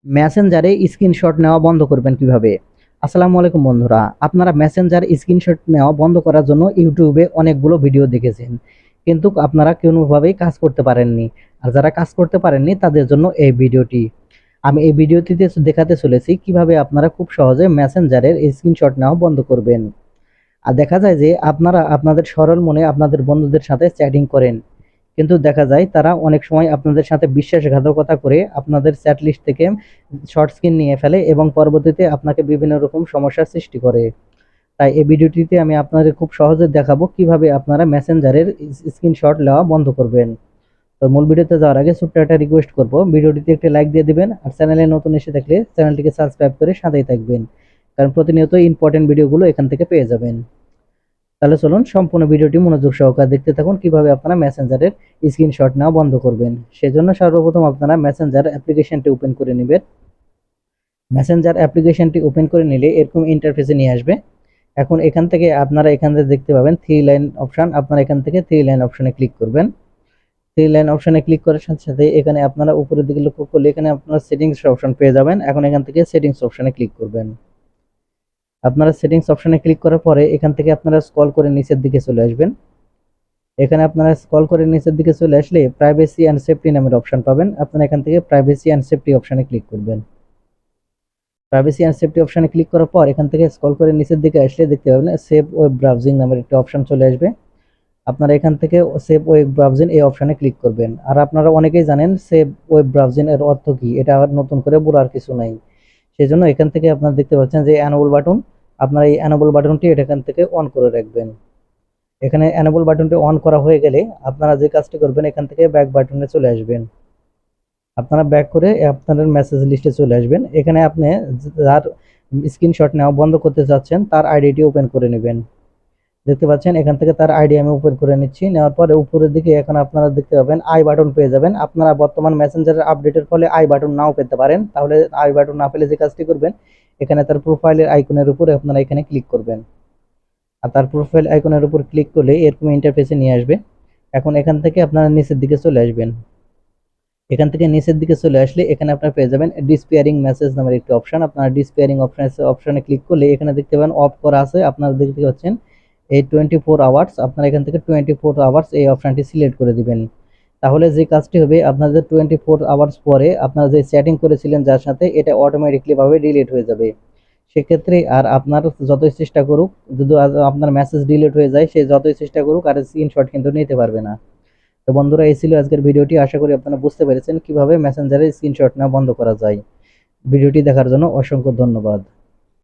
মেসেঞ্জারে স্ক্রিনশট নেওয়া বন্ধ করবেন কিভাবে? আসসালামু আলাইকুম বন্ধুরা, আপনারা মেসেঞ্জার স্ক্রিনশট নেওয়া বন্ধ করার জন্য ইউটিউবে অনেকগুলো ভিডিও দেখেছেন, কিন্তু আপনারা কোনোভাবেই কাজ করতে পারেননি। আর যারা কাজ করতে পারেননি তাদের জন্য এই ভিডিওটি। আমি এই ভিডিওটিতে দেখাতে চলেছি কিভাবে আপনারা খুব সহজে মেসেঞ্জারের স্ক্রিনশট নেওয়া বন্ধ করবেন। আর দেখা যায় যে আপনারা আপনাদের সরল মনে আপনাদের বন্ধুদের সাথে চ্যাটিং করেন, কিন্তু দেখা যায় তারা অনেক সময় আপনাদের সাথে বিশ্বাসঘাতকতা করে আপনাদের চ্যাট লিস্ট থেকে শর্ট স্ক্রিন নিয়ে ফেলে এবং পরবর্তীতে আপনাকে বিভিন্ন রকম সমস্যার সৃষ্টি করে। তাই এই ভিডিওটিতে আমি আপনাদের খুব সহজে দেখাবো কিভাবে আপনারা মেসেঞ্জারের স্ক্রিনশট নেওয়া বন্ধ করবেন। তো মূল ভিডিওতে যাওয়ার আগে ছোট্ট একটা রিকোয়েস্ট করব, ভিডিওটিতে একটি লাইক দিয়ে দিবেন আর চ্যানেলে নতুন এসে থাকলে চ্যানেলটিকে সাবস্ক্রাইব করে সাথেই থাকবেন, কারণ প্রতিনিয়ত ইম্পর্টেন্ট ভিডিওগুলো এখান থেকে পেয়ে যাবেন। তাহলে চলুন সম্পূর্ণ ভিডিওটি মনোযোগ সহকারে দেখতে থাকুন কিভাবে আপনারা মেসেঞ্জারের স্ক্রিনশট নেওয়া বন্ধ করবেন। সেজন্য সর্বপ্রথম আপনারা মেসেঞ্জার অ্যাপ্লিকেশনটি ওপেন করে নেবেন। মেসেঞ্জার অ্যাপ্লিকেশনটি ওপেন করে নিলে এরকম ইন্টারফেসে নিয়ে আসবে। এখন এখান থেকে আপনারা এখান থেকে দেখতে পাবেন থ্রি লাইন অপশন। আপনারা এখান থেকে থ্রি লাইন অপশনে ক্লিক করবেন। থ্রি লাইন অপশনে ক্লিক করার সাথে সাথে এখানে আপনারা উপরের দিকে লক্ষ্য করলে এখানে আপনারা সেটিংস অপশন পেয়ে যাবেন। এখন এখান থেকে সেটিংস অপশনে ক্লিক করবেন। আপনারা সেটিংস অপশনে ক্লিক করার পরে এখান থেকে আপনারা স্ক্রল করে নিচের দিকে চলে আসবেন। এখানে আপনারা স্ক্রল করে নিচের দিকে চলে আসলে প্রাইভেসি অ্যান্ড সেফটি নামের অপশন পাবেন। আপনারা এখান থেকে প্রাইভেসি অ্যান্ড সেফটি অপশনে ক্লিক করবেন। প্রাইভেসি অ্যান্ড সেফটি অপশনে ক্লিক করার পর এখান থেকে স্ক্রল করে নিচের দিকে আসলে দেখতে পাবেন সেভ ওয়েব ব্রাউজিং নামের একটা অপশন চলে আসবে। আপনারা এখান থেকে সেভ ওয়েব ব্রাউজিং এই অপশনে ক্লিক করবেন। আর আপনারা অনেকেই জানেন সেভ ওয়েব ব্রাউজিং এর অর্থ কি, এটা আর নতুন করে বলার কিছু নাই। সেজন্য এখান থেকে আপনারা দেখতে পাচ্ছেন যে এনেবল বাটন, আপনারা এই এনেবল বাটনটি এখান থেকে অন করে রাখবেন। এখানে এনেবল বাটনটি অন করা হয়ে গেলে আপনারা যে কাজটি করবেন এখান থেকে ব্যাক বাটনে চলে আসবেন। আপনারা ব্যাক করে আপনাদের মেসেজ লিস্টে চলে আসবেন। এখানে আপনি যার স্ক্রিনশট নেওয়া বন্ধ করতে চাচ্ছেন তার আইডিটি ওপেন করে নেবেন। দেখতে পাচ্ছেন এখান থেকে তার আইডি আমি ওপেন করে নিচ্ছি। নেওয়ার পরে উপরের দিকে এখন আপনারা দেখতে পাবেন আই বাটন পেয়ে যাবেন। আপনারা বর্তমান মেসেঞ্জারের আপডেটের ফলে আই বাটন নাও পেতে পারেন। তাহলে আই বাটন না পেলে যে কাজটি করবেন এখানে তার প্রোফাইলের আইকনের উপরে আপনারা এখানে ক্লিক করবেন। আর তার প্রোফাইল আইকনের উপর ক্লিক করলে এরকম ইন্টারফেসে নিয়ে আসবে। এখন এখান থেকে আপনারা নিচের দিকে চলে আসবেন। এখান থেকে নিচের দিকে চলে আসলে এখানে আপনারা পেয়ে যাবেন ডিসপিয়ারিং মেসেজ নামের একটি অপশন। আপনারা ডিসপিয়ারিং অপশনে ক্লিক করলে এখানে দেখতে পাবেন অফ করা আছে। আপনারা দেখতে পাচ্ছেন এই 24 আওয়ার্স, আপনারা এখান থেকে 24 আওয়ার্স এই অপশনটি সিলেক্ট করে দিবেন। তাহলে যে কাজটি হবে আপনাদের 24 আওয়ার্স পরে আপনারা যে চ্যাটিং করেছিলেন যার সাথে এটা অটোমেটিকলি ভাবে ডিলিট হয়ে যাবে। সেক্ষেত্রে আর আপনার যতই চেষ্টা করুক, যদি আপনার মেসেজ ডিলিট হয়ে যায় সে যতই চেষ্টা করুক আর স্ক্রিনশট কিন্তু নিতে পারবে না। তো বন্ধুরা, এই ছিল আজকের ভিডিওটি। আশা করি আপনারা বুঝতে পেরেছেন কিভাবে মেসেঞ্জারে স্ক্রিনশট নেওয়া বন্ধ করা যায়। ভিডিওটি দেখার জন্য অসংখ্য ধন্যবাদ।